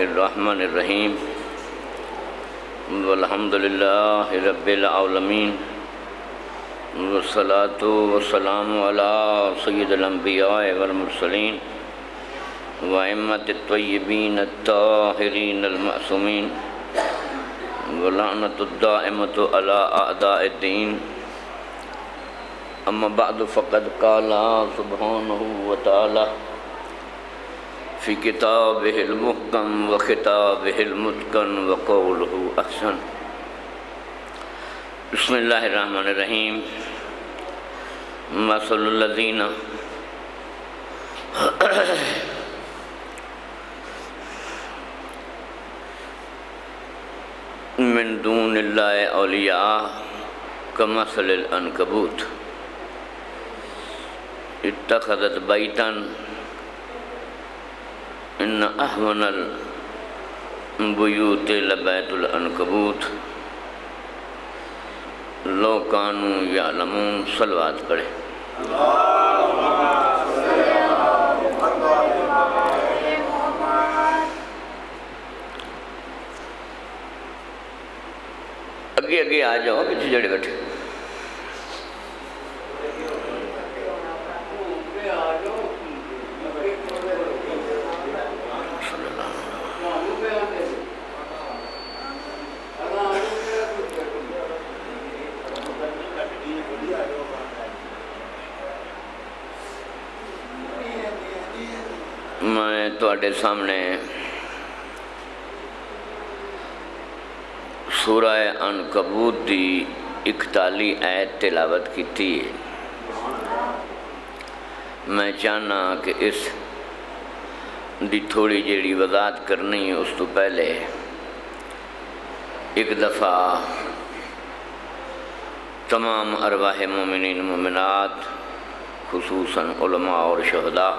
الرحمن الرحیم والحمد للہ رب العالمین والصلاة والسلام علی سید الانبیاء والمرسلین وائمۃ الطیبین الطاہرین المعصومین ولعنۃ الدائمۃ علی اعداء الدین اما بعد فقد قال سبحانہ وتعالی فی کتابہ المحکم و خطابہ المتقن و قولہ احسن. بسم اللہ الرحمن الرحیم. مثل الذین من دون اللہ اولیاء کمثل العنکبوت اتخذت بیتا ان احون البیوت لبیت العنکبوت لو کانوا یعلمون. صلوات پڑھے. اگے آ جاؤ، پیچھے جڑے بیٹھے. میں تواڈے سامنے سورہ عنکبوت دی 41 آیت تلاوت کیتی ہے. میں چاہنا کہ اس دی تھوڑی جیڑی وضاحت کرنی ہے، اس تو پہلے ایک دفعہ تمام ارواح مومنین مومنات، خصوصاً علماء اور شہداء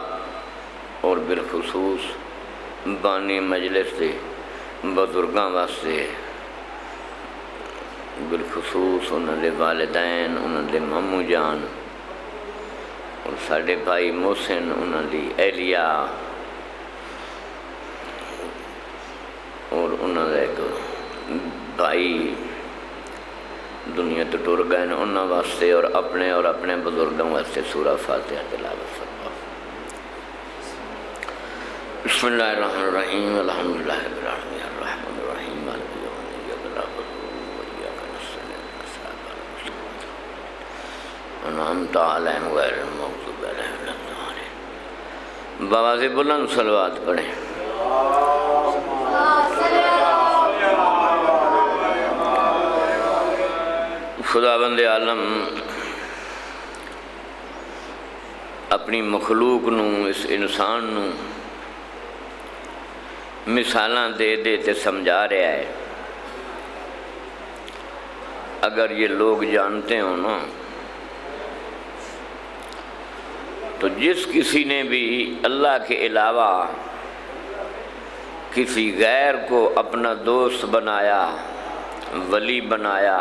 اور بالخصوص بانی مجلس دے بزرگاں واسطے، بالخصوص انہوں دے والدین، انہوں دے مامو جان اور ساڑھے بھائی محسن، انہوں دی اہلیہ اور انہوں دے ایک بھائی دنیا تو ٹر گئے، انہوں واسطے اور اپنے بزرگوں واسطے سورہ فاتحہ تلاوت فرماؤ. بسم اللہ الرحمن الرحیم. الحمدللہ رب العالمین الرحمن الرحیم مالک یوم الدین ایاک نعبد و ایاک نستعین صراط المستقیم انعمت علیہم غیر المغضوب علیہم ولا الضالین. بابا سے بلند صلوات پڑھیں. خداوند عالم اپنی مخلوق نو، اس انسان نو مثالاں دے دے تے سمجھا رہا ہے. اگر یہ لوگ جانتے ہوں نا تو جس کسی نے بھی اللہ کے علاوہ کسی غیر کو اپنا دوست بنایا، ولی بنایا،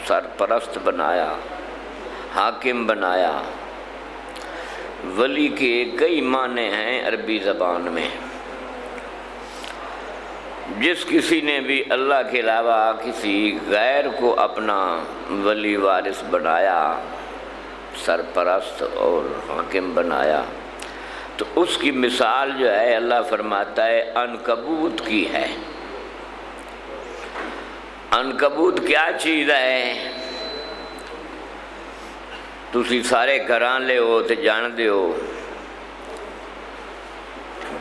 سرپرست بنایا، حاکم بنایا. ولی کے کئی معنی ہیں عربی زبان میں. جس کسی نے بھی اللہ کے علاوہ کسی غیر کو اپنا ولی وارث بنایا، سرپرست اور حاکم بنایا، تو اس کی مثال جو ہے اللہ فرماتا ہے عنکبوت کی ہے. عنکبوت کیا چیز ہے؟ تسی سارے گھراں لے ہو تے جان دے ہو،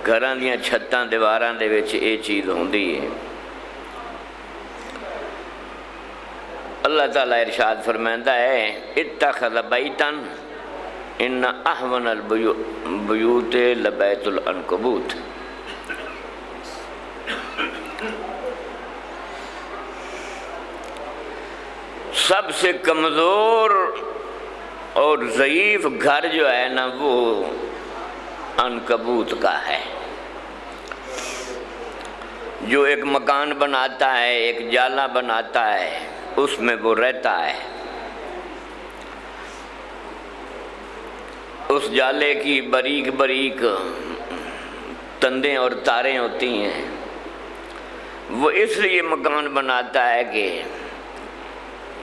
گھراں دیاں چھتاں دیواراں دے وچ اے چیز ہوندی ہے. اللہ تعالیٰ ارشاد فرمائندا ہے اتخذ بیتا ان احون البیوت لبیت العنکبوت. سب سے کمزور اور ضعیف گھر جو ہے نا وہ عنکبوت کا ہے. جو ایک مکان بناتا ہے، ایک جالا بناتا ہے، اس میں وہ رہتا ہے. اس جالے کی باریک باریک تندیں اور تاریں ہوتی ہیں، وہ اس لیے مکان بناتا ہے کہ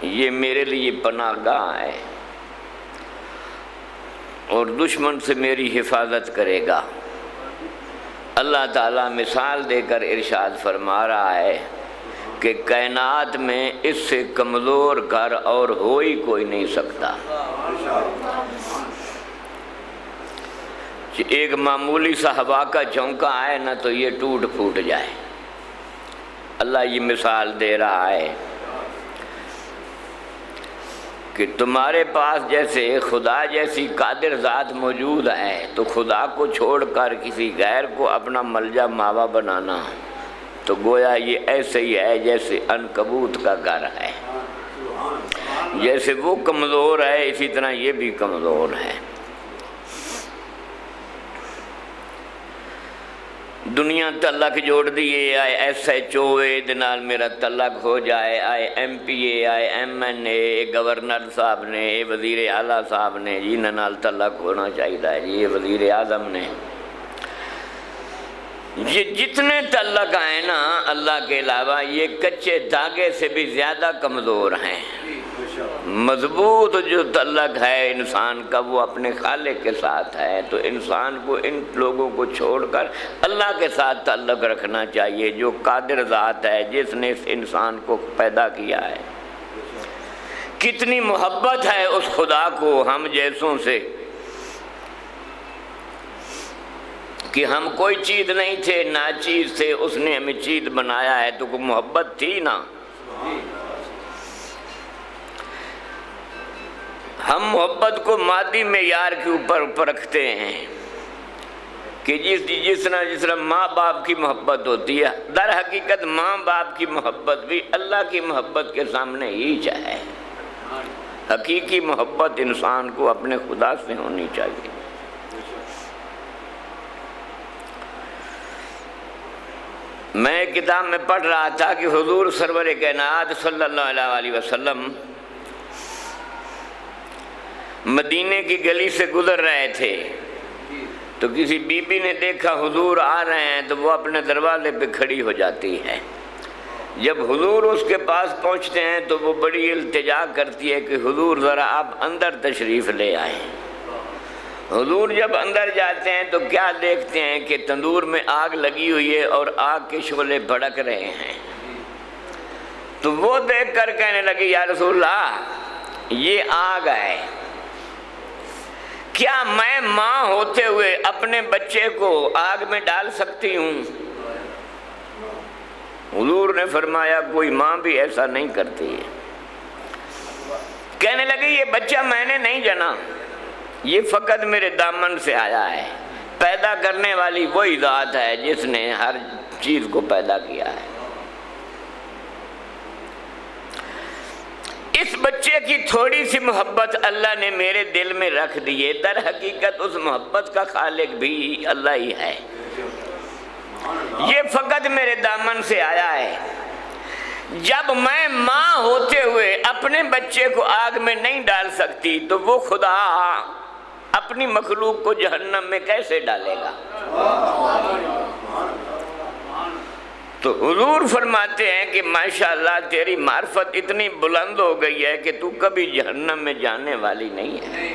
یہ میرے لیے پناہ گاہ ہے اور دشمن سے میری حفاظت کرے گا۔ اللہ تعالیٰ مثال دے کر ارشاد فرما رہا ہے کہ کائنات میں اس سے کمزور گھر اور ہو ہی کوئی نہیں سکتا۔ ایک معمولی سا ہوا کا جھونکا آئے نا تو یہ ٹوٹ پھوٹ جائے۔ اللہ یہ مثال دے رہا ہے کہ تمہارے پاس جیسے خدا جیسی قادر ذات موجود ہے تو خدا کو چھوڑ کر کسی غیر کو اپنا ملجا ماوا بنانا تو گویا یہ ایسے ہی ہے جیسے عنکبوت کا گھر ہے۔ جیسے وہ کمزور ہے اسی طرح یہ بھی کمزور ہے۔ دنیا تعلق جوڑ دیے، آئے ایس ایچ او اے نال میرا تعلق ہو جائے، آئے ایم پی اے، آئے ایم این اے، گورنر صاحب نے، وزیر اعلیٰ صاحب نے، جی نال تعلق ہونا چاہیے، یہ وزیر اعظم نے، یہ جتنے تعلق آئے نا اللہ کے علاوہ یہ کچے دھاگے سے بھی زیادہ کمزور ہیں۔ مضبوط جو تعلق ہے انسان کا وہ اپنے خالق کے ساتھ ہے، تو انسان کو ان لوگوں کو چھوڑ کر اللہ کے ساتھ تعلق رکھنا چاہیے جو قادر ذات ہے، جس نے اس انسان کو پیدا کیا ہے۔ کتنی محبت ہے اس خدا کو ہم جیسوں سے کہ ہم کوئی چیز نہیں تھے، ناچیز تھے، اس نے ہمیں چیز بنایا ہے، تو کوئی محبت تھی نا۔ ہم محبت کو مادی معیار کے اوپر رکھتے ہیں کہ جس طرح ماں باپ کی محبت ہوتی ہے، در حقیقت ماں باپ کی محبت بھی اللہ کی محبت کے سامنے ہی ہے۔ حقیقی محبت انسان کو اپنے خدا سے ہونی چاہیے۔ میں ایک کتاب میں پڑھ رہا تھا کہ حضور سرور کائنات صلی اللہ علیہ وسلم مدینے کی گلی سے گزر رہے تھے تو کسی بی بی نے دیکھا حضور آ رہے ہیں تو وہ اپنے دروازے پہ کھڑی ہو جاتی ہے۔ جب حضور اس کے پاس پہنچتے ہیں تو وہ بڑی التجا کرتی ہے کہ حضور ذرا آپ اندر تشریف لے آئیں۔ حضور جب اندر جاتے ہیں تو کیا دیکھتے ہیں کہ تندور میں آگ لگی ہوئی ہے اور آگ کے شعلے بھڑک رہے ہیں۔ تو وہ دیکھ کر کہنے لگے یا رسول اللہ یہ آگ ہے، کیا میں ماں ہوتے ہوئے اپنے بچے کو آگ میں ڈال سکتی ہوں؟ حضور نے فرمایا کوئی ماں بھی ایسا نہیں کرتی ہے۔ کہنے لگے یہ بچہ میں نے نہیں جنا، یہ فقط میرے دامن سے آیا ہے۔ پیدا کرنے والی وہی ذات ہے جس نے ہر چیز کو پیدا کیا ہے۔ اس بچے کی تھوڑی سی محبت اللہ نے میرے دل میں رکھ دی ہے، در حقیقت اس محبت کا خالق بھی اللہ ہی ہے۔ یہ فقط میرے دامن سے آیا ہے۔ جب میں ماں ہوتے ہوئے اپنے بچے کو آگ میں نہیں ڈال سکتی تو وہ خدا اپنی مخلوق کو جہنم میں کیسے ڈالے گا؟ تو حضور فرماتے ہیں کہ ماشاءاللہ تیری معرفت اتنی بلند ہو گئی ہے کہ تو کبھی جہنم میں جانے والی نہیں ہے۔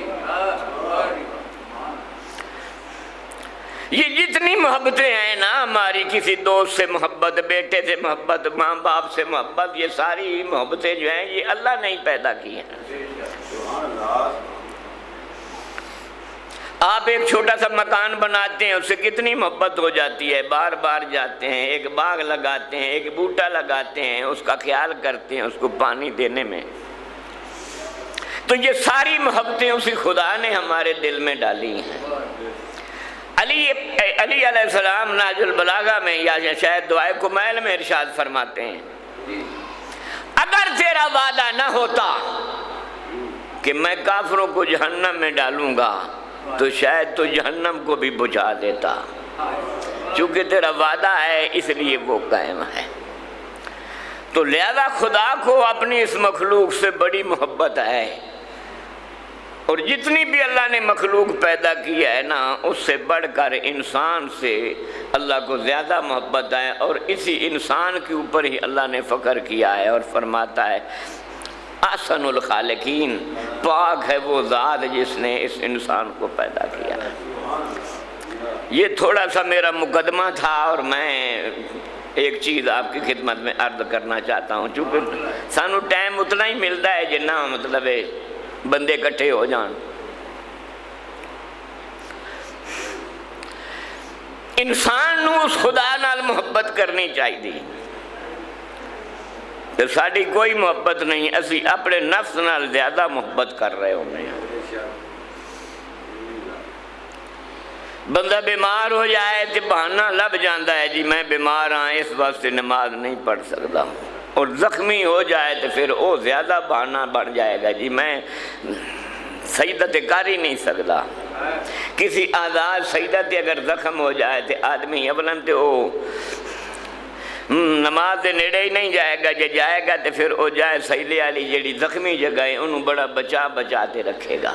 یہ جتنی محبتیں ہیں نا ہماری، کسی دوست سے محبت، بیٹے سے محبت، ماں باپ سے محبت، یہ ساری محبتیں جو ہیں یہ اللہ نے ہی پیدا کی ہیں۔ آپ ایک چھوٹا سا مکان بناتے ہیں، اس سے کتنی محبت ہو جاتی ہے، بار بار جاتے ہیں، ایک باغ لگاتے ہیں، ایک بوٹا لگاتے ہیں، اس کا خیال کرتے ہیں، اس کو پانی دینے میں۔ تو یہ ساری محبتیں اسی خدا نے ہمارے دل میں ڈالی ہیں۔ علی علیہ السلام نہج البلاغہ میں یا شاید دعائے کمیل میں ارشاد فرماتے ہیں اگر تیرا وعدہ نہ ہوتا کہ میں کافروں کو جہنم میں ڈالوں گا تو شاید تو جہنم کو بھی بجھا دیتا، چونکہ تیرا وعدہ ہے اس لیے وہ قائم ہے۔ تو لہذا خدا کو اپنی اس مخلوق سے بڑی محبت ہے، اور جتنی بھی اللہ نے مخلوق پیدا کیا ہے نا، اس سے بڑھ کر انسان سے اللہ کو زیادہ محبت ہے، اور اسی انسان کے اوپر ہی اللہ نے فخر کیا ہے اور فرماتا ہے احسن الخالقین، پاک ہے وہ ذات جس نے اس انسان کو پیدا کیا ہے۔ یہ تھوڑا سا میرا مقدمہ تھا، اور میں ایک چیز آپ کی خدمت میں عرض کرنا چاہتا ہوں، چونکہ سانو ٹائم اتنا ہی ملتا ہے جنہ مطلب ہے بندے کٹھے ہو جان۔ انسان نو اس خدا نال محبت کرنی چاہیے، تو ساری کوئی محبت نہیں، اسی اپنے نفس نال زیادہ محبت کر رہے ہونے ہیں۔ بندہ بیمار ہو جائے تو بہانہ لب جاندہ ہے، جی میں بیمار ہاں اس واسطے نماز نہیں پڑھ سکتا، اور زخمی ہو جائے تو پھر وہ زیادہ بہانہ بڑھ جائے گا، جی میں سجدہ کر ہی نہیں سکتا۔ کسی آزاد سجدہ اگر زخم ہو جائے تو آدمی اولن تو وہ نماز دے نیڑے ہی نہیں جائے گا، جے جائے گا تو پھر وہ جائے سجدے والی جیڑی زخمی جگہ ہے انہوں بڑا بچاتے رکھے گا۔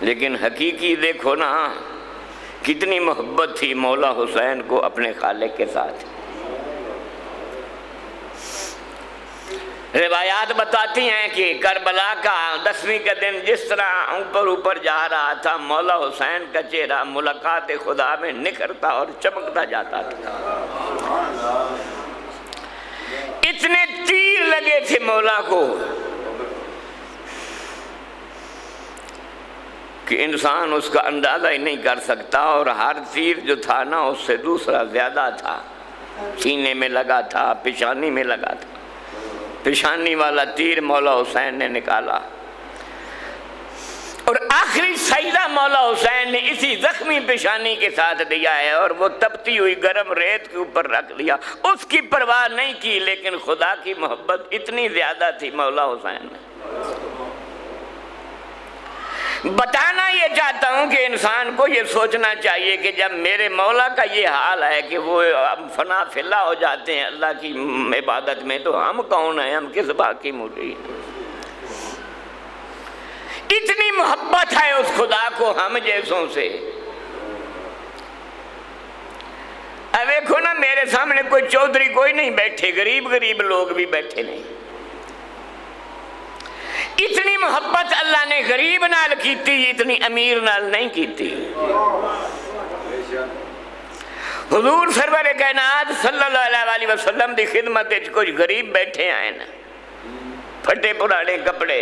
لیکن حقیقی دیکھو نا، کتنی محبت تھی مولا حسین کو اپنے خالق کے ساتھ۔ روایات بتاتی ہیں کہ کربلا کا 10ویں کا دن جس طرح اوپر جا رہا تھا، مولا حسین کا چہرہ ملاقات خدا میں نکھرتا اور چمکتا جاتا تھا۔ اتنے تیر لگے تھے مولا کو کہ انسان اس کا اندازہ ہی نہیں کر سکتا، اور ہر تیر جو تھا نا اس سے دوسرا زیادہ تھا، سینے میں لگا تھا، پیشانی میں لگا تھا۔ پیشانی والا تیر مولا حسین نے نکالا، اور آخری سجدہ مولا حسین نے اسی زخمی پیشانی کے ساتھ دیا ہے، اور وہ تپتی ہوئی گرم ریت کے اوپر رکھ دیا، اس کی پرواہ نہیں کی، لیکن خدا کی محبت اتنی زیادہ تھی مولا حسین نے۔ بتانا یہ چاہتا ہوں کہ انسان کو یہ سوچنا چاہیے کہ جب میرے مولا کا یہ حال ہے کہ وہ فنا فلا ہو جاتے ہیں اللہ کی عبادت میں، تو ہم کون ہیں، ہم کس بات کی مولی؟ اتنی محبت ہے اس خدا کو ہم جیسوں سے۔ اب دیکھو نا، میرے سامنے کوئی چودھری کوئی نہیں بیٹھے، غریب لوگ بھی بیٹھے نہیں۔ اتنی محبت اللہ نے غریب نال کیتی، اتنی امیر نال نہیں کیتی۔ حضور سرور کائنات صلی اللہ علیہ وسلم دی خدمت وچ کچھ غریب بیٹھے آئے نا، پھٹے پرانے کپڑے،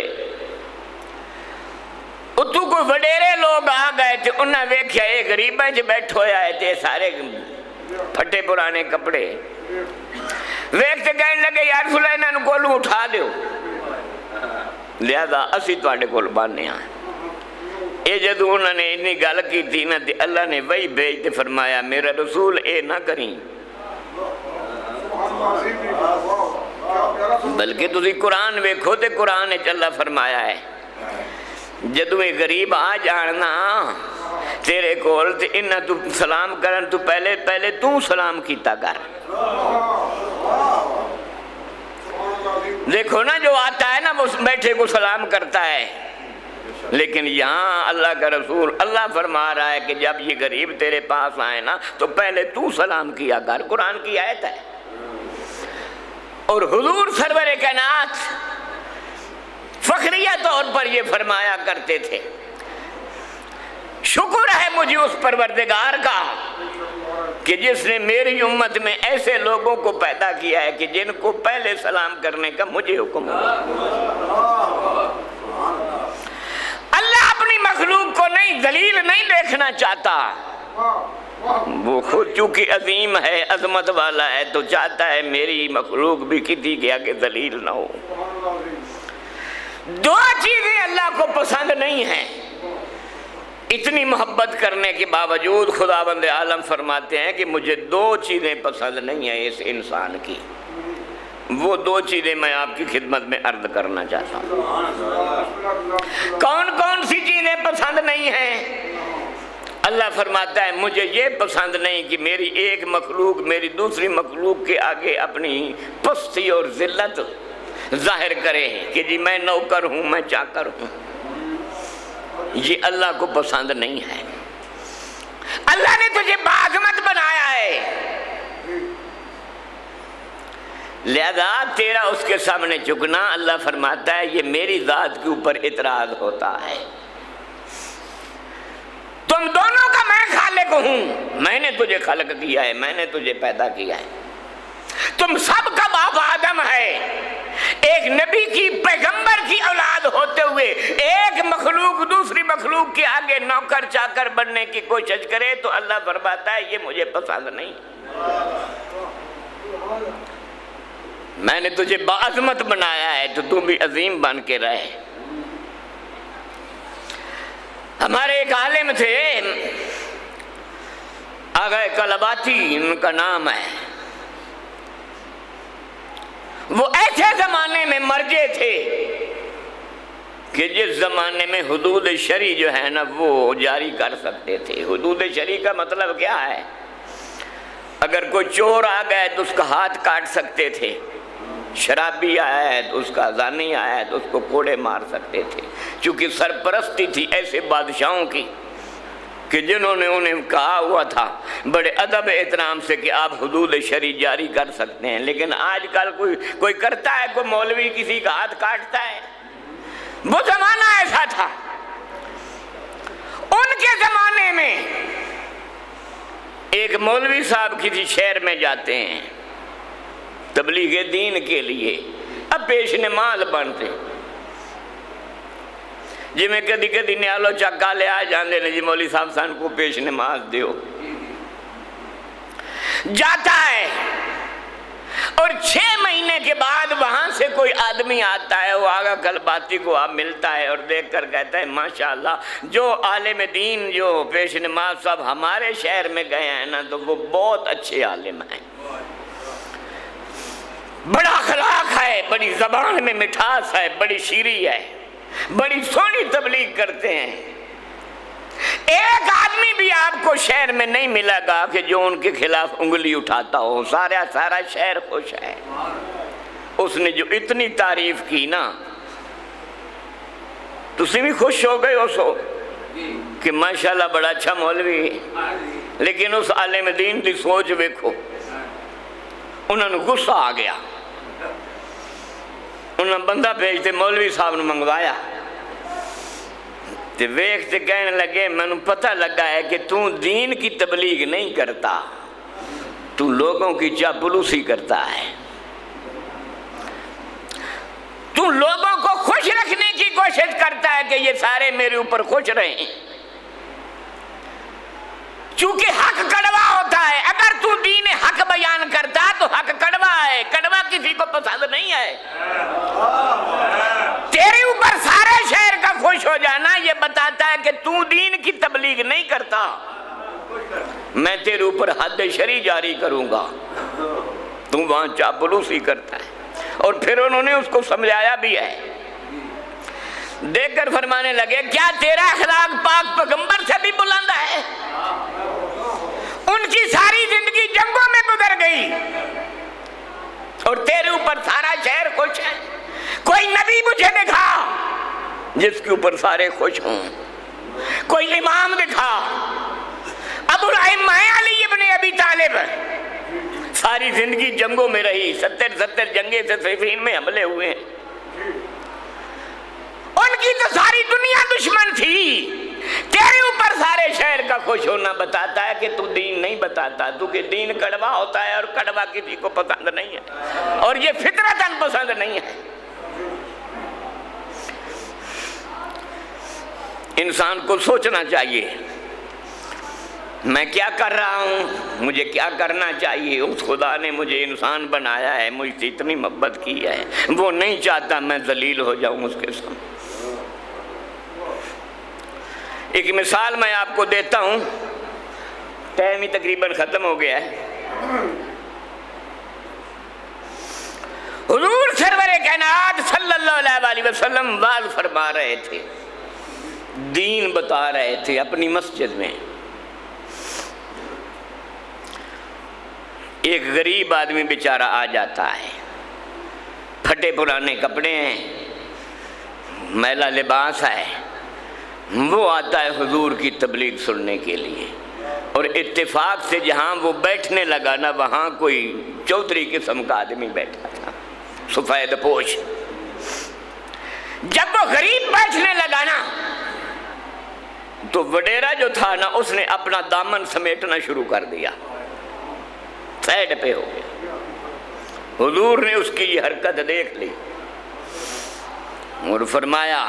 اتو کوئی وڈیرے لوگ آ گئے تھے، انہاں ویکھیا یہ غریباں وچ بیٹھے ہوئے آئے تھے سارے پھٹے پرانے کپڑے، ویکھتے کہنے لگے یا رسول اللہ انہاں نوں کولوں اٹھا دیو، لہذا اسی تواڈے کول بانے آئے۔ اے جدو انہوں نے اتنی گل کی تھی نا، اللہ نے وہی بھیج تے فرمایا میرا رسول اے نہ کریں، بلکہ تسی قرآن ویکھو تے قرآن وچ اللہ فرمایا ہے جدو یہ غریب آ جاننا تیرے کول تے انہاں تو سلام کرن تو پہلے تو سلام کیتا کر۔ دیکھو نا، جو آتا ہے نا وہ بیٹھے کو سلام کرتا ہے، لیکن یہاں اللہ کا رسول اللہ فرما رہا ہے کہ جب یہ غریب تیرے پاس آئے نا تو پہلے تو سلام کیا کر۔ قرآن کی آیت ہے۔ اور حضور سرور کائنات فخریہ طور پر یہ فرمایا کرتے تھے، شکر ہے مجھے اس پروردگار کا کہ جس نے میری امت میں ایسے لوگوں کو پیدا کیا ہے کہ جن کو پہلے سلام کرنے کا مجھے حکم ہوا۔ اللہ اپنی مخلوق کو ذلیل نہیں دیکھنا چاہتا، وہ خود چونکہ عظیم ہے، عظمت والا ہے، تو چاہتا ہے میری مخلوق بھی کسی کے آگے ذلیل نہ ہو۔ دو چیزیں اللہ کو پسند نہیں ہیں، اتنی محبت کرنے کے باوجود خداوند عالم فرماتے ہیں کہ مجھے دو چیزیں پسند نہیں ہیں اس انسان کی۔ وہ دو چیزیں میں آپ کی خدمت میں عرض کرنا چاہتا ہوں۔ کون کون سی چیزیں پسند نہیں ہیں؟ اللہ فرماتا ہے مجھے یہ پسند نہیں کہ میری ایک مخلوق میری دوسری مخلوق کے آگے اپنی پستی اور ذلت ظاہر کرے کہ جی میں نوکر ہوں، میں چاکر ہوں۔ یہ اللہ کو پسند نہیں ہے۔ اللہ نے تجھے باعظمت بنایا ہے، لہذا تیرا اس کے سامنے جھکنا، اللہ فرماتا ہے یہ میری ذات کے اوپر اعتراض ہوتا ہے۔ تم دونوں کا میں خالق ہوں، میں نے تجھے خلق کیا ہے، میں نے تجھے پیدا کیا ہے، تم سب کا باپ آدم ہے۔ ایک نبی کی، پیغمبر کی اولاد ہوتے ہوئے ایک مخلوق دوسری مخلوق کے آگے نوکر چاکر بننے کی کوشش کرے تو اللہ فرماتا ہے یہ مجھے پسند نہیں۔ میں نے تجھے باعظمت بنایا ہے تو بھی عظیم بن کے رہے۔ ہمارے ایک عالم تھے آغا کلباتی، ان کا نام ہے، وہ ایسے زمانے میں مرجے تھے کہ جس زمانے میں حدود شرعی جو ہے نا وہ جاری کر سکتے تھے۔ حدود شرعی کا مطلب کیا ہے؟ اگر کوئی چور آ گئے تو اس کا ہاتھ کاٹ سکتے تھے، شرابی آیا ہے تو اس کا زانی آیا ہے تو اس کو کوڑے مار سکتے تھے، چونکہ سرپرستی تھی ایسے بادشاہوں کی کہ جنہوں نے انہیں کہا ہوا تھا بڑے ادب احترام سے کہ آپ حدود شرعی جاری کر سکتے ہیں۔ لیکن آج کل کوئی کرتا ہے، کوئی مولوی کسی کا ہاتھ کاٹتا ہے، وہ زمانہ ایسا تھا۔ ان کے زمانے میں ایک مولوی صاحب کسی شہر میں جاتے ہیں تبلیغ دین کے لیے، اب پیش نماز بنتے جی میں کدی کدی نیالو چکا لے آ جاندے نے جی مولوی صاحب سان کو پیش نماز دیو، جاتا ہے اور 6 مہینے کے بعد وہاں سے کوئی آدمی آتا ہے، وہ آگا کلباتی کو آپ ملتا ہے اور دیکھ کر کہتا ہے ماشاءاللہ جو عالم دین جو پیش نماز صاحب ہمارے شہر میں گئے ہیں نا تو وہ بہت اچھے عالم ہیں، بڑا اخلاق ہے، بڑی زبان میں مٹھاس ہے، بڑی شیریں ہے، بڑی سونی تبلیغ کرتے ہیں۔ ایک آدمی بھی آپ کو شہر میں نہیں ملے گا کہ جو ان کے خلاف انگلی اٹھاتا ہو، سارا شہر خوش ہے۔ اس نے جو اتنی تعریف کی نا تسی بھی خوش ہو گئے ہو سو کہ ماشاءاللہ بڑا اچھا مولوی، لیکن اس عالم دین کی سوچ دیکھو، انہوں نے غصہ آ گیا، انہوں نے بندہ بھیجتے مولوی صاحب نے منگوایا تے ویکھتے کہنے لگے میں نے پتہ لگا ہے کہ تو دین کی تبلیغ نہیں کرتا، تو لوگوں کی چاپلوسی کرتا ہے، تو لوگوں کو خوش رکھنے کی کوشش کرتا ہے کہ یہ سارے میرے اوپر خوش رہیں، چونکہ حق کڑوا ہوتا ہے، اگر تو دین حق بیان کرتا تو حق کڑوا ہے، کڑوا کسی کو پسند نہیں ہے۔ تیرے اوپر سارے شہر کا خوش ہو جانا یہ بتاتا ہے کہ تو دین کی تبلیغ نہیں کرتا، میں تیرے اوپر حد شرعی جاری کروں گا، تو وہاں چاپلوسی کرتا ہے۔ اور پھر انہوں نے اس کو سمجھایا بھی ہے، دیکھ کر فرمانے لگے کیا تیرا اخلاق پاک پیغمبر سے بھی بلند ہے؟ ان کی ساری زندگی جنگوں میں گزر گئی اور تیرے اوپر سارا شہر خوش ہے۔ کوئی نبی مجھے دکھا جس کے اوپر سارے خوش ہوں، کوئی امام دکھا، ابو الائمہ علی ابن ابی طالب ساری زندگی جنگوں میں رہی، 70 جنگیں سے صفین میں حملے ہوئے ہیں، ان کی تو ساری دنیا دشمن تھی، تیرے اوپر سارے شہر کا خوش ہونا بتاتا ہے کہ تو دین نہیں بتاتا، تو کہ دین کڑوا ہوتا ہے اور کڑوا کسی کو پسند نہیں ہے، اور یہ فطرتاً پسند نہیں ہے۔ انسان کو سوچنا چاہیے میں کیا کر رہا ہوں، مجھے کیا کرنا چاہیے۔ اس خدا نے مجھے انسان بنایا ہے، مجھ سے اتنی محبت کی ہے، وہ نہیں چاہتا میں ذلیل ہو جاؤں اس کے سامنے۔ ایک مثال میں آپ کو دیتا ہوں، ٹائم ہی تقریباً ختم ہو گیا ہے۔ حضور سرور کائنات صلی اللہ علیہ وسلم واز فرما رہے تھے، دین بتا رہے تھے اپنی مسجد میں۔ ایک غریب آدمی بیچارہ آ جاتا ہے، پھٹے پرانے کپڑے ہیں، میلا لباس ہے، وہ آتا ہے حضور کی تبلیغ سننے کے لیے، اور اتفاق سے جہاں وہ بیٹھنے لگا نا وہاں کوئی چودھری قسم کا آدمی بیٹھا تھا، سفید پوش۔ جب وہ غریب بیٹھنے لگا نا تو وڈیرا جو تھا نا اس نے اپنا دامن سمیٹنا شروع کر دیا، سائڈ پہ ہو گیا۔ حضور نے اس کی یہ حرکت دیکھ لی اور فرمایا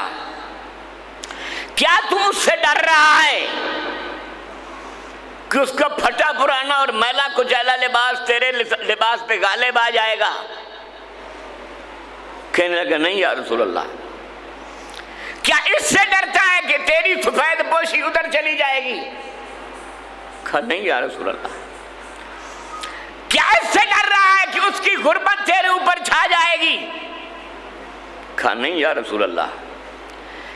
کیا تم اس سے ڈر رہا ہے کہ اس کا پھٹا پرانا اور میلا کچیلا لباس تیرے لباس پہ غالب آ جائے گا؟ کہنے لگا نہیں یا رسول اللہ۔ کیا اس سے ڈرتا ہے کہ تیری سفید پوشی ادھر چلی جائے گی؟ کہا نہیں یا رسول اللہ۔ کیا اس سے ڈر رہا ہے کہ اس کی غربت تیرے اوپر چھا جائے گی؟ کہا نہیں یا رسول اللہ۔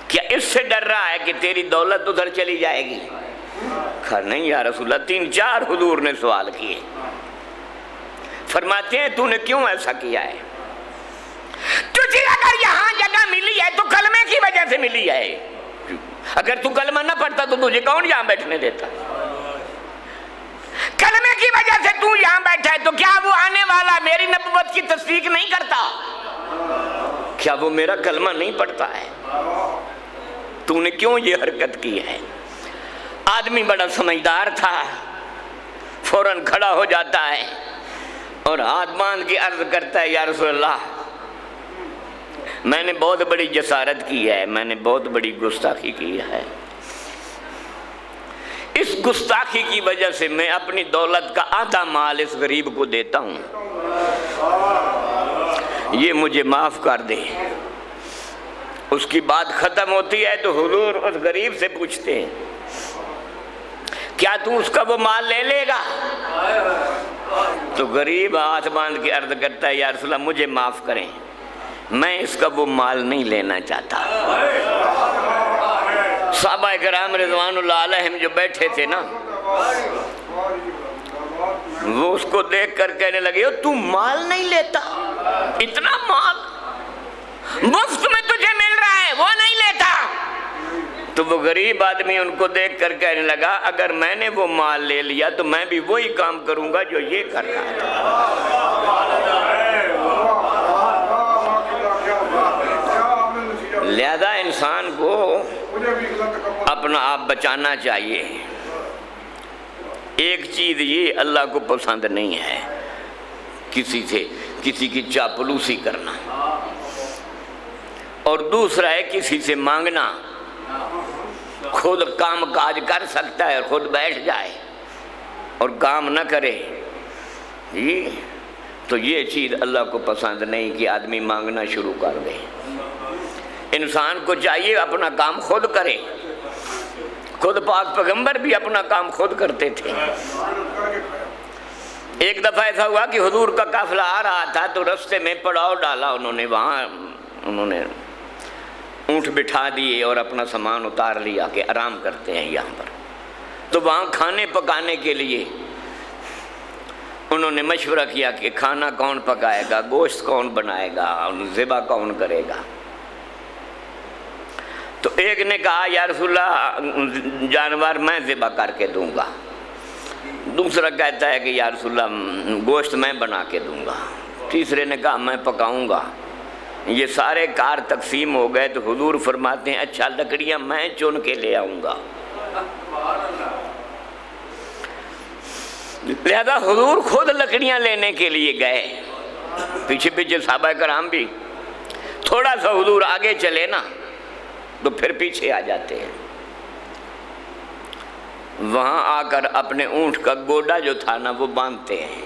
کیا اس سے ڈر رہا ہے کہ تیری دولت ادھر چلی جائے گی؟ کہا نہیں یا رسول اللہ۔ 3-4 حضور نے سوال کیے۔ فرماتے ہیں تو نے کیوں ایسا کیا ہے؟ تجھے اگر یہاں جگہ ملی ہے تو کلمے کی وجہ سے ملی ہے، اگر تو کلمہ نہ پڑھتا تو تجھے کون یہاں بیٹھنے دیتا؟ کلمے کی وجہ سے تو یہاں بیٹھا ہے تو کیا وہ آنے والا میری نبوت کی تصدیق نہیں کرتا؟ کیا وہ میرا کلمہ نہیں پڑھتا ہے؟ تو نے کیوں یہ حرکت کی ہے؟ آدمی بڑا سمجھدار تھا، فوراً کھڑا ہو جاتا ہے اور ہاتھ باندھ کے عرض کرتا ہے یا رسول اللہ میں نے بہت بڑی جسارت کی ہے، میں نے بہت بڑی گستاخی کی ہے، اس گستاخی کی وجہ سے میں اپنی دولت کا آدھا مال اس غریب کو دیتا ہوں، یہ مجھے معاف کر دے۔ اس کی بات ختم ہوتی ہے تو حضور اس غریب سے پوچھتے ہیں کیا تو اس کا وہ مال لے لے گا؟ تو غریب ہاتھ باندھ کے عرض کرتا ہے یا رسول اللہ مجھے معاف کریں، میں اس کا وہ مال نہیں لینا چاہتا۔ صحابہ کرام رضوان اللہ علیہم جو بیٹھے تھے نا وہ اس کو دیکھ کر کہنے لگے تو مال نہیں لیتا؟ اتنا مال مفت میں تجھے مل رہا ہے وہ نہیں لیتا؟ تو وہ غریب آدمی ان کو دیکھ کر کہنے لگا اگر میں نے وہ مال لے لیا تو میں بھی وہی کام کروں گا جو یہ کر رہا تھا۔ لہذا انسان کو اپنا آپ بچانا چاہیے۔ ایک چیز یہ اللہ کو پسند نہیں ہے کسی کی چاپلوسی کرنا، اور دوسرا ہے کسی سے مانگنا۔ خود کام کاج کر سکتا ہے اور خود بیٹھ جائے اور کام نہ کرے، تو یہ چیز اللہ کو پسند نہیں کہ آدمی مانگنا شروع کر دے۔ انسان کو چاہیے اپنا کام خود کرے، خود پاک پیغمبر بھی اپنا کام خود کرتے تھے۔ ایک دفعہ ایسا ہوا کہ حضور کا قافلہ آ رہا تھا تو رستے میں پڑاؤ ڈالا وہاں انہوں نے اونٹ بٹھا دیے اور اپنا سامان اتار لیا کہ آرام کرتے ہیں یہاں پر۔ تو وہاں کھانے پکانے کے لیے انہوں نے مشورہ کیا کہ کھانا کون پکائے گا، گوشت کون بنائے گا، ذبح کون کرے گا۔ تو ایک نے کہا یا رسول اللہ جانور میں ذبح کر کے دوں گا، دوسرا کہتا ہے کہ یا رسول اللہ گوشت میں بنا کے دوں گا، تیسرے نے کہا میں پکاؤں گا۔ یہ سارے کار تقسیم ہو گئے تو حضور فرماتے ہیں اچھا لکڑیاں میں چن کے لے آؤں گا۔ لہذا حضور خود لکڑیاں لینے کے لیے گئے، پیچھے پیچھے صحابہ کرام بھی، تھوڑا سا حضور آگے چلے نا تو پھر پیچھے آ جاتے ہیں۔ وہاں آ کر اپنے اونٹ کا گوڈا جو تھا نا وہ باندھتے ہیں۔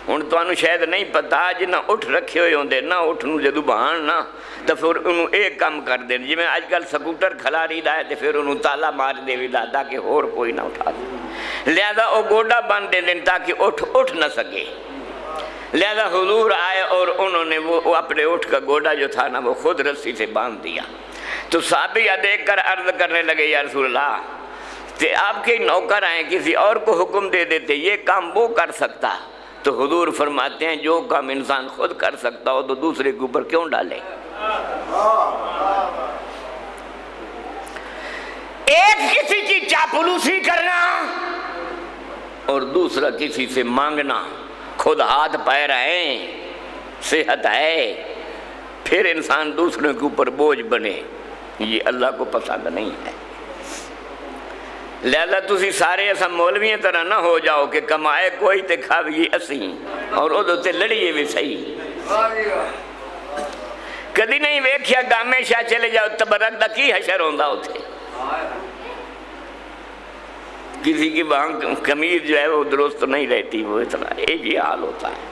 ہن تانوں شاید نہیں پتا جنہ اٹھ رکھے ہوئے ہوندے نا اٹھ نوں جدوں بہان نا تو پھر انہوں ایک کام کر دین، جی میں آج کل سکوٹر کھلا رہی دا ہے تو پھر انہوں تالا مار دے بھی دا تاکہ اور کوئی نہ اٹھا دے، لہذا وہ گوڈا باندھ دے دیں تاکہ اٹھ نہ سکے۔ لہذا حضور آئے اور انہوں نے وہ اپنے اٹھ کا گوڈا جو تھا نا وہ خود رسی سے باندھ دیا۔ تو صحابیہ دیکھ کر عرض کرنے لگے یا رسول اللہ کہ آپ کے نوکر آئیں کسی اور کو حکم دے دیتے یہ کام وہ کر سکتا۔ تو حضور فرماتے ہیں جو کام انسان خود کر سکتا ہو تو دوسرے کے اوپر کیوں ڈالے؟ ایک کسی کی چاپلوسی کرنا اور دوسرا کسی سے مانگنا، خود ہاتھ پیر ہیں، صحت ہے، پھر انسان دوسروں کے اوپر بوجھ بنے، یہ اللہ کو پسند نہیں ہے۔ لہذا تسی سارے ایسا مولویاں طرح نہ ہو جاؤ کہ کمائے کوئی تے کھاوی اسی اور ادھو تے لڑیے بھی صحیح۔ کدی نہیں ویکھیا گامے شاہ چلے جاؤ تبرک دا کی حشر ہوندہ ہوتے، کسی کی وہاں کمیر جو ہے وہ درست نہیں رہتی، وہ اتنا ایک ہی حال ہوتا ہے۔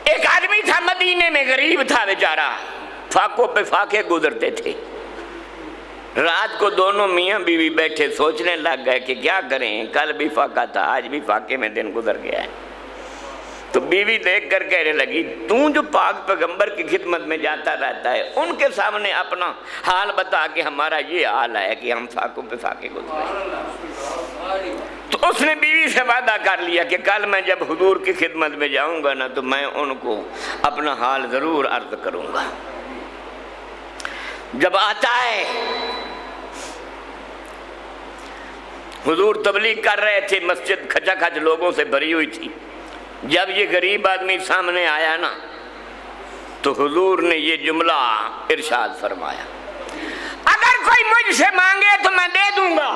ایک آدمی تھا مدینے میں، غریب تھا بیچارہ، فاقوں پہ فاقے گزرتے تھے۔ رات کو دونوں میاں بیوی بیٹھے سوچنے لگ گئے کہ کیا کریں، کل بھی فاقہ تھا، آج بھی فاقے میں دن گزر گیا ہے۔ تو بیوی دیکھ کر کہنے لگی، تو جو پاک پیغمبر کی خدمت میں جاتا رہتا ہے، ان کے سامنے اپنا حال بتا کہ ہمارا یہ حال ہے کہ ہم فاقوں پہ فاقے گزرے۔ تو اس نے بیوی سے وعدہ کر لیا کہ کل میں جب حضور کی خدمت میں جاؤں گا نا تو میں ان کو اپنا حال ضرور عرض کروں گا۔ جب آتا ہے، حضور تبلیغ کر رہے تھے، مسجد کھچا کھچ لوگوں سے بھری ہوئی تھی۔ جب یہ غریب آدمی سامنے آیا نا تو حضور نے یہ جملہ ارشاد فرمایا، اگر کوئی مجھ سے مانگے تو میں دے دوں گا،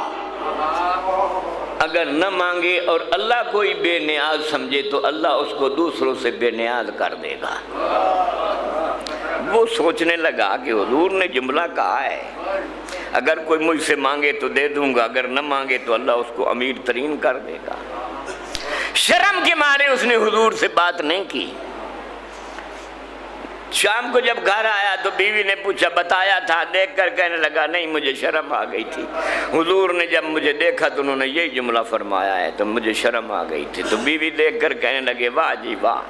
اگر نہ مانگے اور اللہ کوئی بے نیاز سمجھے تو اللہ اس کو دوسروں سے بے نیاز کر دے گا۔ وہ سوچنے لگا کہ حضور نے جملہ کہا ہے، اگر کوئی مجھ سے مانگے تو دے دوں گا، اگر نہ مانگے تو اللہ اس کو امیر ترین کر دے گا۔ شرم کے مارے اس نے حضور سے بات نہیں کی۔ شام کو جب گھر آیا تو بیوی نے پوچھا، بتایا تھا؟ دیکھ کر کہنے لگا، نہیں مجھے شرم آ گئی تھی، حضور نے جب مجھے دیکھا تو انہوں نے یہی جملہ فرمایا ہے تو مجھے شرم آ گئی تھی۔ تو بیوی دیکھ کر کہنے لگے، واہ جی واہ،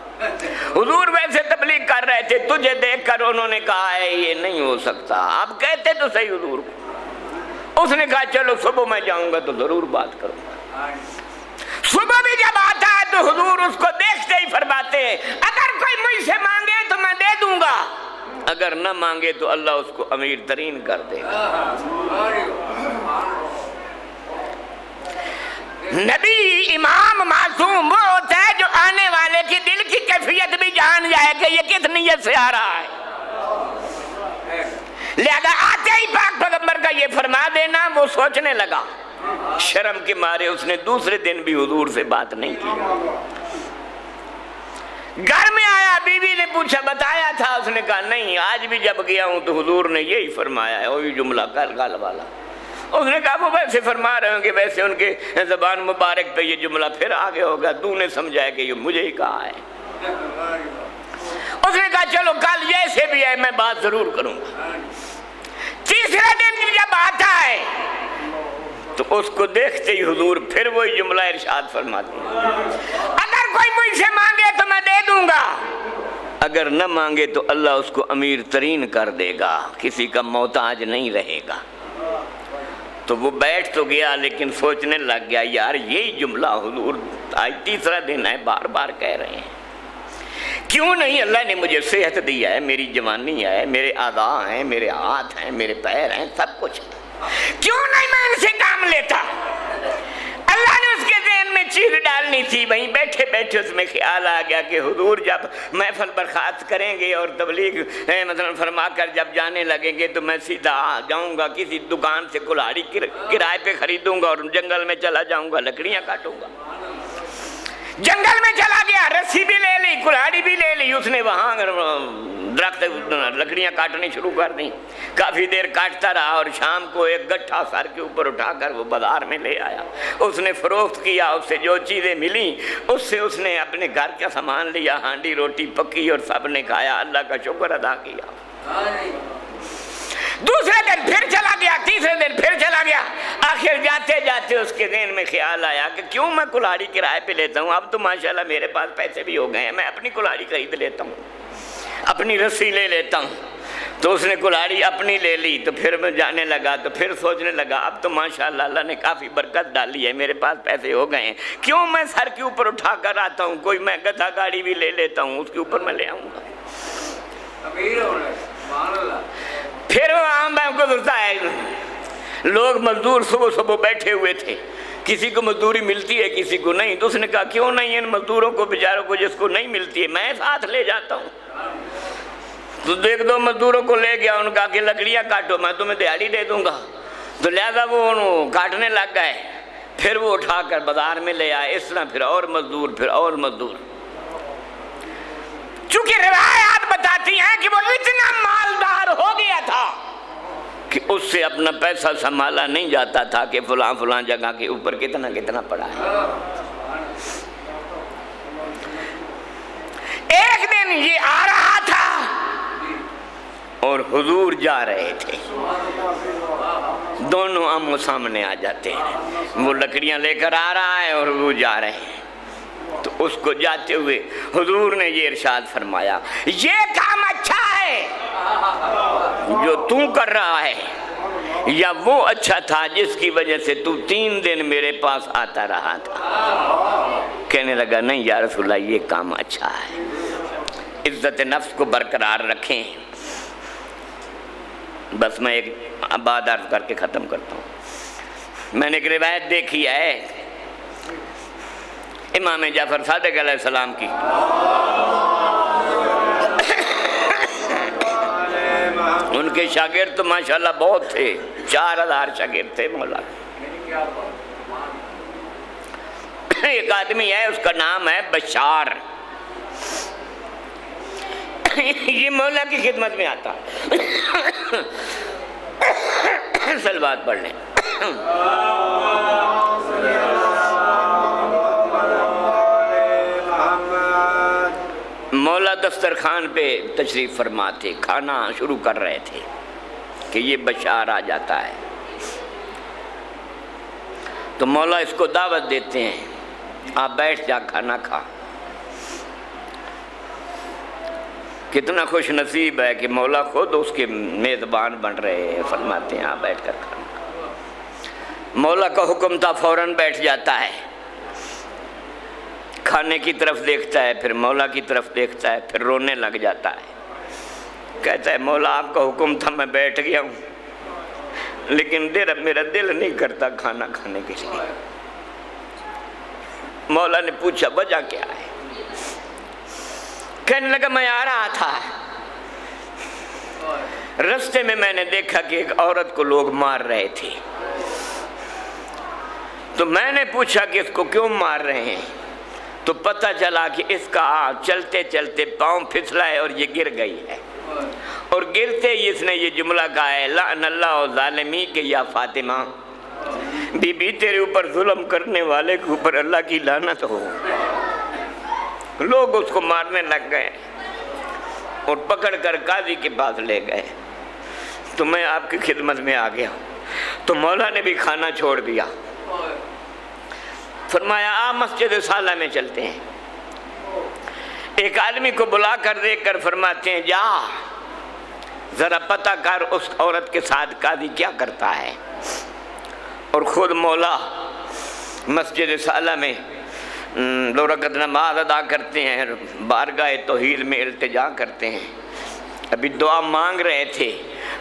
حضور ویسے تبلیغ کر رہے تھے، تجھے دیکھ کر انہوں نے کہا ہے یہ نہیں ہو سکتا، آپ کہتے تو صحیح حضور کو۔ اس نے کہا چلو صبح میں جاؤں گا تو ضرور بات کروں گا۔ صبح بھی جب آتا ہے تو حضور اس کو دیکھتے ہی فرماتے ہیں، اگر کوئی مجھ سے مانگے تو میں دے دوں گا، اگر نہ مانگے تو اللہ اس کو امیر ترین کر دے گا۔ نبی امام معصوم وہ ہوتا ہے جو آنے والے کی دل کی کیفیت بھی جان جائے کہ یہ کس نیت سے آ رہا ہے۔ لہذا آتے ہی پاک پیغمبر کا یہ فرما دینا، وہ سوچنے لگا، شرم کے مارے اس نے دوسرے دن بھی حضور سے بات نہیں کی۔ گھر میں آیا، بیوی نے پوچھا، بتایا تھا؟ اس نے کہا نہیں، آج بھی جب گیا ہوں تو حضور نے یہی فرمایا ہے، وہی جملہ کل والا۔ اس نے کہا وہ ویسے فرما رہے ہوں کہ ویسے ان کے زبان مبارک پہ یہ جملہ پھر آگے ہوگا، تو نے سمجھایا کہ یہ مجھے ہی کہا ہے۔ اس نے کہا چلو کل جیسے بھی ہے میں بات ضرور کروں گا۔ تیسرے دن جب آتا ہے تو اس کو دیکھتے ہی حضور پھر وہی جملہ ارشاد فرماتے ہیں، اگر کوئی مجھ سے مانگے تو میں دے دوں گا، اگر نہ مانگے تو اللہ اس کو امیر ترین کر دے گا، کسی کا محتاج نہیں رہے گا۔ تو وہ بیٹھ تو گیا لیکن سوچنے لگ گیا، یار یہی جملہ حضور آج تیسرا دن ہے بار بار کہہ رہے ہیں، کیوں نہیں اللہ نے مجھے صحت دیا ہے، میری جوانی ہے، میرے اعضاء ہیں، میرے ہاتھ ہیں، میرے پیر ہیں، سب کچھ، کیوں نہیں میں ان سے کام لیتا؟ اللہ نے اس کے ذہن میں چیز ڈالنی تھی، وہیں بیٹھے بیٹھے اس میں خیال آ گیا کہ حضور جب محفل برخاست کریں گے اور تبلیغ مثلا فرما کر جب جانے لگیں گے تو میں سیدھا جاؤں گا کسی دکان سے کلاڑی کرائے پہ خریدوں گا اور جنگل میں چلا جاؤں گا، لکڑیاں کاٹوں گا۔ جنگل میں چلا گیا، رسی بھی لے لی، کلاڑی بھی لے لی، اس نے وہاں درخت لکڑیاں کاٹنی شروع کر دیں۔ کافی دیر کاٹتا رہا اور شام کو ایک گٹھا سر کے اوپر اٹھا کر وہ بازار میں لے آیا، اس نے فروخت کیا، اس سے جو چیزیں ملی اس سے اس نے اپنے گھر کا سامان لیا، ہانڈی روٹی پکی اور سب نے کھایا، اللہ کا شکر ادا کیا۔ دوسرے دن پھر چلا گیا، تیسرے دن پھر چلا گیا، آخر جاتے جاتے اس کے ذہن میں خیال آیا کہ کیوں میں کلاڑی کرائے پہ لیتا ہوں، اب تو ماشاءاللہ میرے پاس پیسے بھی ہو گئے ہیں، میں اپنی کلاڑی خرید لیتا ہوں، اپنی رسی لے لیتا ہوں۔ تو اس نے کلاڑی اپنی لے لی، تو پھر میں جانے لگا تو پھر سوچنے لگا اب تو ماشاءاللہ اللہ نے کافی برکت ڈالی ہے، میرے پاس پیسے ہو گئے ہیں، کیوں میں سر کے اوپر اٹھا کر آتا ہوں، کوئی میں گدھا گاڑی بھی لے لیتا ہوں، اس کے اوپر میں لے آؤں گا۔ پھر وہاں میں گزرتا ہے، لوگ مزدور صبح صبح بیٹھے ہوئے تھے، کسی کو مزدوری ملتی ہے کسی کو نہیں، تو اس نے کہا کیوں نہیں ان مزدوروں کو بیچاروں کو جس کو نہیں ملتی ہے میں ساتھ لے جاتا ہوں۔ تو ایک دو مزدوروں کو لے گیا، ان کا کہ لکڑیاں کاٹو میں تمہیں دیہڑی دے دوں گا، تو لہذا وہ کاٹنے لگ گئے، پھر وہ اٹھا کر بازار میں لے آئے، اس طرح پھر اور مزدور پھر اور مزدور۔ چونکہ روایات بتاتی ہیں کہ وہ اتنا مالدار ہو گیا تھا کہ اس سے اپنا پیسہ سنبھالا نہیں جاتا تھا کہ فلاں فلاں جگہ کے اوپر کتنا کتنا پڑا ہے۔ ایک دن یہ آ رہا تھا اور حضور جا رہے تھے، دونوں آمو سامنے آ جاتے ہیں، وہ لکڑیاں لے کر آ رہا ہے اور وہ جا رہے ہیں، تو اس کو جاتے ہوئے حضور نے یہ ارشاد فرمایا، یہ کام اچھا ہے جو تو کر رہا ہے، یا وہ اچھا تھا جس کی وجہ سے تو 3 دن میرے پاس آتا رہا تھا؟ کہنے لگا نہیں یا رسول اللہ یہ کام اچھا ہے۔ عزت نفس کو برقرار رکھیں۔ بس میں ایک بات عرض کر کے ختم کرتا ہوں۔ میں نے ایک روایت دیکھی ہے امام جعفر صادق علیہ السلام کی، ان کے شاگرد تو ماشاءاللہ بہت تھے، 4000 شاگرد تھے مولا۔ ایک آدمی ہے اس کا نام ہے بشار، یہ مولا کی خدمت میں آتا، صلوات پڑھ لیں۔ مولا دسترخوان پہ تشریف فرما تھے، کھانا شروع کر رہے تھے کہ یہ بشار آ جاتا ہے، تو مولا اس کو دعوت دیتے ہیں آپ بیٹھ جا کھانا کھا۔ کتنا خوش نصیب ہے کہ مولا خود اس کے میزبان بن رہے ہیں، فرماتے ہیں آپ بیٹھ کر کھانا کھا۔ مولا کا حکم تھا فوراً بیٹھ جاتا ہے، کھانے کی طرف دیکھتا ہے، پھر مولا کی طرف دیکھتا ہے، پھر رونے لگ جاتا ہے، کہتا ہے مولا آپ کا حکم تھا میں بیٹھ گیا ہوں، لیکن میرا دل نہیں کرتا کھانا کھانے کے لیے۔ مولا نے پوچھا وجہ کیا ہے؟ کہنے لگا میں آ رہا تھا، رستے میں نے دیکھا کہ ایک عورت کو لوگ مار رہے تھے، تو میں نے پوچھا کہ اس کو کیوں مار رہے ہیں، تو پتہ چلا کہ اس کا چلتے چلتے پاؤں پھسلا ہے اور یہ گر گئی ہے، اور گرتے ہی اس نے یہ جملہ کہا ہے لعن اللہ ظالمی کہ یا فاطمہ، بی بی تیرے اوپر ظلم کرنے والے کے اوپر اللہ کی لعنت ہو۔ لوگ اس کو مارنے لگ گئے اور پکڑ کر قاضی کے پاس لے گئے، تو میں آپ کی خدمت میں آ گیا ہوں۔ تو مولا نے بھی کھانا چھوڑ دیا، فرمایا آپ مسجد صالح میں چلتے ہیں۔ ایک آدمی کو بلا کر دیکھ کر فرماتے ہیں جا ذرا پتہ کر اس عورت کے ساتھ قاضی کیا کرتا ہے، اور خود مولا مسجد صالح میں 2 رکعت نماز ادا کرتے ہیں، بارگاہ توحید میں التجا کرتے ہیں، ابھی دعا مانگ رہے تھے،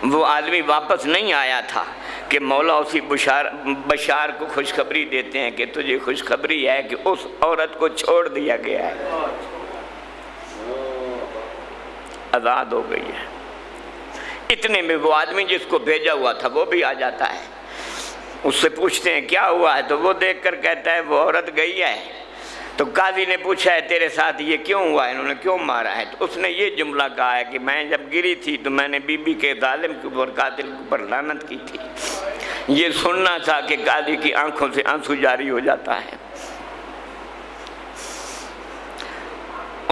وہ آدمی واپس نہیں آیا تھا کہ مولا اسی بشار کو خوشخبری دیتے ہیں کہ تجھے خوشخبری ہے کہ اس عورت کو چھوڑ دیا گیا ہے، آزاد ہو گئی ہے۔ اتنے میں وہ آدمی جس کو بھیجا ہوا تھا وہ بھی آ جاتا ہے، اس سے پوچھتے ہیں کیا ہوا ہے، تو وہ دیکھ کر کہتا ہے وہ عورت گئی ہے۔ تو قاضی نے پوچھا ہے تیرے ساتھ یہ کیوں ہوا ہے، انہوں نے کیوں مارا ہے، تو اس نے یہ جملہ کہا ہے کہ میں جب گری تھی تو میں نے بی بی کے ظالم کے اوپر قاتل کے اوپر لعنت کی تھی۔ یہ سننا تھا کہ قاضی کی آنکھوں سے آنسو جاری ہو جاتا ہے،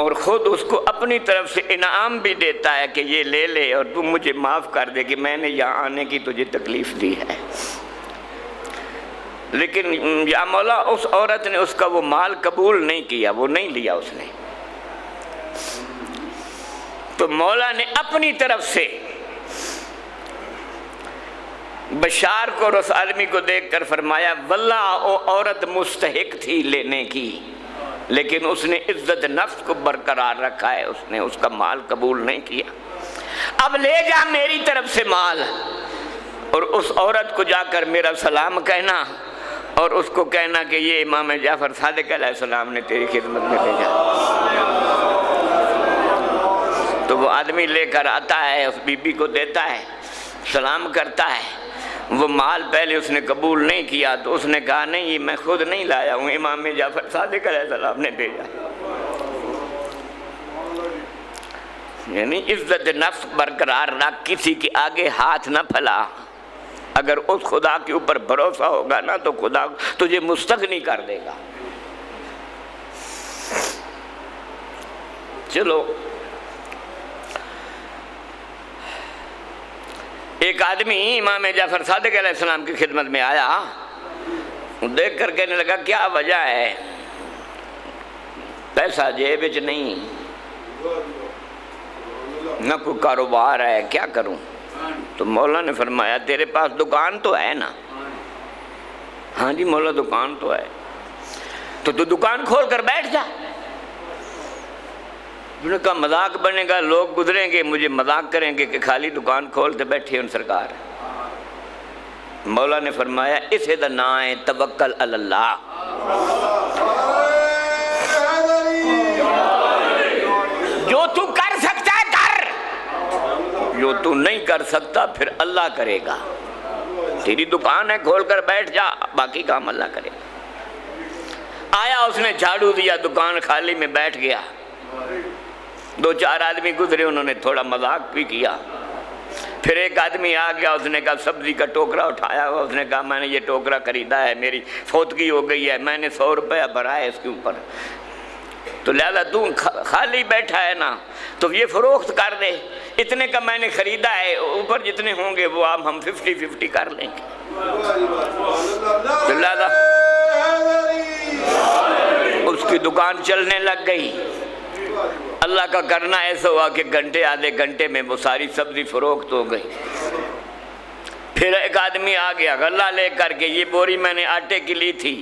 اور خود اس کو اپنی طرف سے انعام بھی دیتا ہے کہ یہ لے لے اور تم مجھے معاف کر دے کہ میں نے یہاں آنے کی تجھے تکلیف دی ہے۔ لیکن یا مولا اس عورت نے اس کا وہ مال قبول نہیں کیا، وہ نہیں لیا اس نے، تو مولا نے اپنی طرف سے بشار کو اور اس آدمی کو دیکھ کر فرمایا واللہ وہ عورت مستحق تھی لینے کی، لیکن اس نے عزت نفس کو برقرار رکھا ہے، اس نے اس کا مال قبول نہیں کیا۔ اب لے جا میری طرف سے مال، اور اس عورت کو جا کر میرا سلام کہنا، اور اس کو کہنا کہ یہ امام جعفر صادق علیہ السلام نے تیری خدمت میں بھیجا۔ تو وہ آدمی لے کر آتا ہے، اس بی بی کو دیتا ہے، سلام کرتا ہے۔ وہ مال پہلے اس نے قبول نہیں کیا، تو اس نے کہا نہیں یہ میں خود نہیں لایا ہوں، امام جعفر صادق علیہ السلام نے بھیجا۔ یعنی عزت نفس برقرار رکھ، کسی کے آگے ہاتھ نہ پھیلا۔ اگر اس خدا کے اوپر بھروسہ ہوگا نا تو خدا تجھے مستغنی کر دے گا۔ چلو، ایک آدمی امام جعفر صادق علیہ السلام کی خدمت میں آیا، دیکھ کر کہنے لگا کیا وجہ ہے؟ پیسہ جیب وچ نہیں، نہ کوئی کاروبار ہے، کیا کروں؟ تو مولا نے فرمایا تیرے پاس دکان تو ہے نا؟ ہاں جی مولا دکان تو ہے۔ تو دکان کھول کر بیٹھ جا۔ انہوں نے کہا مذاق بنے گا، لوگ گزریں گے مجھے مذاق کریں گے کہ خالی دکان کھولتے بیٹھے ان سرکار۔ مولا نے فرمایا اسے دا نام ہے توکل علی اللہ۔ جو تو کر سکتا ہے کر، جو تو نہیں کر سکتا پھر اللہ کرے گا۔ تیری دکان ہے کھول کر بیٹھ جا، باقی کام اللہ کرے گا۔ آیا اس نے جھاڑو دیا، دکان خالی میں بیٹھ گیا۔ دو چار آدمی گزرے، انہوں نے تھوڑا مذاق بھی کیا۔ پھر ایک آدمی آ گیا، اس نے کہا سبزی کا ٹوکرا اٹھایا ہوا، اس نے کہا میں نے یہ ٹوکرا خریدا ہے، میری فوتگی ہو گئی ہے، میں نے 100 روپیہ بھرا ہے اس کے اوپر، تو لہذا تو خالی بیٹھا ہے نا تو یہ فروخت کر دے، اتنے کا میں نے خریدا ہے، اوپر جتنے ہوں گے وہ ہم 50-50 کر لیں گے۔ تو لہذا اس کی دکان چلنے لگ گئی۔ اللہ کا کرنا ایسا ہوا کہ گھنٹے آدھے گھنٹے میں وہ ساری سبزی فروخت ہو گئی۔ پھر ایک آدمی آ گیا غلہ لے کر کے، یہ بوری میں نے آٹے کی لی تھی،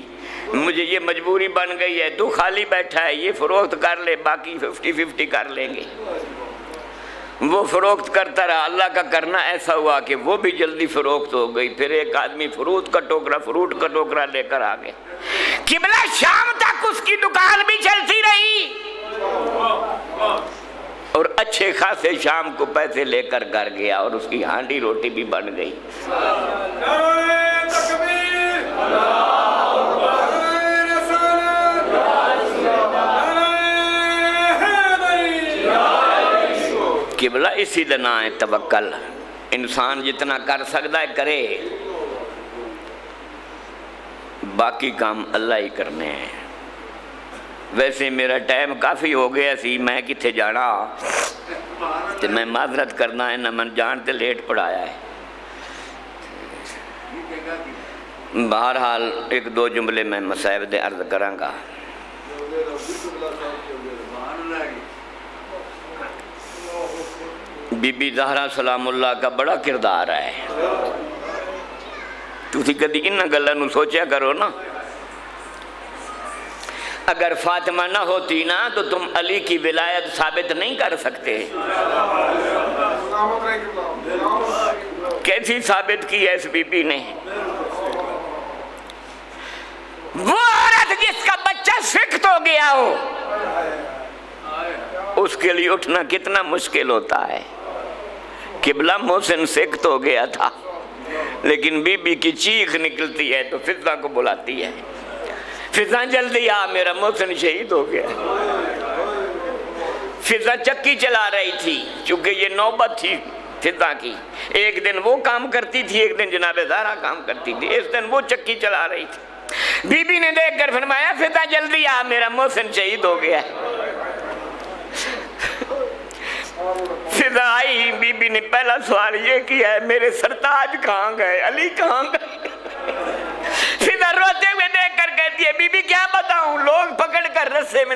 مجھے یہ مجبوری بن گئی ہے، تو خالی بیٹھا ہے، یہ فروخت کر لے، باقی 50-50 کر لیں گے۔ وہ فروخت کرتا رہا۔ اللہ کا کرنا ایسا ہوا کہ وہ بھی جلدی فروخت ہو گئی۔ پھر ایک آدمی فروٹ کا ٹوکرا لے کر آ گیا۔ قبلہ شام تک اس کی دکان بھی چلتی رہی اور اچھے خاصے شام کو پیسے لے کر گھر گیا، اور اس کی ہانڈی روٹی بھی بن گئی۔ قبلہ اسی دن ہے توکل۔ انسان جتنا کر سکتا ہے کرے، باقی کام اللہ ہی کرنے ہیں۔ ویسے میرا ٹائم کافی ہو گیا سی، میں کتھے جانا تو میں معذرت کرنا ہے، نہ من جانتے لیٹ پڑھایا ہے۔ بہرحال ایک دو جملے میں مصائب دے عرض کروں گا۔ بی بی زہرا سلام اللہ کا بڑا کردار ہے۔ تسی کدی انہاں گلاں نوں سوچیا کرو نا، اگر فاطمہ نہ ہوتی نا تو تم علی کی ولایت ثابت نہیں کر سکتے۔ کیسی ثابت کی ہے اس بی بی نے؟ وہ عورت جس کا بچہ سکت ہو گیا ہو، اس کے لیے اٹھنا کتنا مشکل ہوتا ہے۔ قبلہ محسن سکت ہو گیا تھا، لیکن بی بی کی چیخ نکلتی ہے تو فضا کو بلاتی ہے، فضا جلدی آ، میرا محسن شہید ہو گیا۔ فضا چکی چلا رہی تھی، چونکہ یہ نوبت تھی فضا کی، ایک دن وہ کام کرتی تھی، ایک دن جناب زہرا کام کرتی تھی، اس دن وہ چکی چلا رہی تھی۔ بی بی نے دیکھ کر فرمایا فضا جلدی آ، میرا محسن شہید ہو گیا۔ فضا آئی، بی بی نے پہلا سوال یہ کیا ہے میرے سرتاج کہاں گئے، علی کہاں گئے؟ فضا روتے ہوئے دیکھ کر کہتی ہے بی بی کیا بتاؤں، لوگ پکڑ کر رسے میں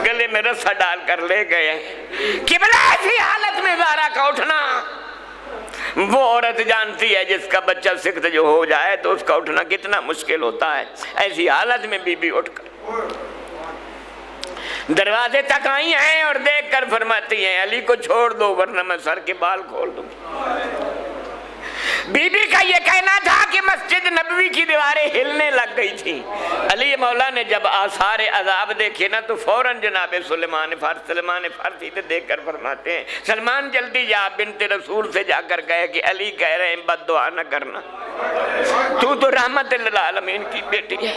گلے میں رسہ ڈال کر لے گئے۔ قبلہ ایسی حالت میں زہرا کا اٹھنا، وہ عورت جانتی ہے جس کا بچہ سکت جو ہو جائے تو اس کا اٹھنا کتنا مشکل ہوتا ہے۔ ایسی حالت میں بی بی اٹھ کر دروازے تک آئی ہیں اور دیکھ کر فرماتی ہیں علی کو چھوڑ دو ورنہ میں سر کے بال کھول دوں۔ بی بی کا یہ کہنا تھا کہ مسجد نبوی کی دیواریں ہلنے لگ گئی تھی۔ علی مولا نے جب آثار عذاب دیکھے نا تو فوراً جناب سلیمان فارسی سے دیکھ کر فرماتے ہیں سلمان جلدی جا بنت رسول سے جا کر کہے کہ علی کہہ رہے ہیں بد دعا نہ کرنا، تو رحمت للعالمین کی بیٹی ہے۔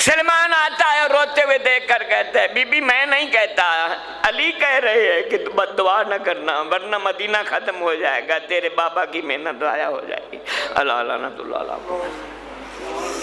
سلمان آتا ہے اور روتے ہوئے دیکھ کر کہتا ہے بی بی میں نہیں کہتا، علی کہہ رہے ہیں کہ بد دعا نہ کرنا ورنہ مدینہ ختم ہو جائے گا، تیرے بابا کی محنت ضائع ہو جائے گی۔ اللہ لعنت اللہ علیہ۔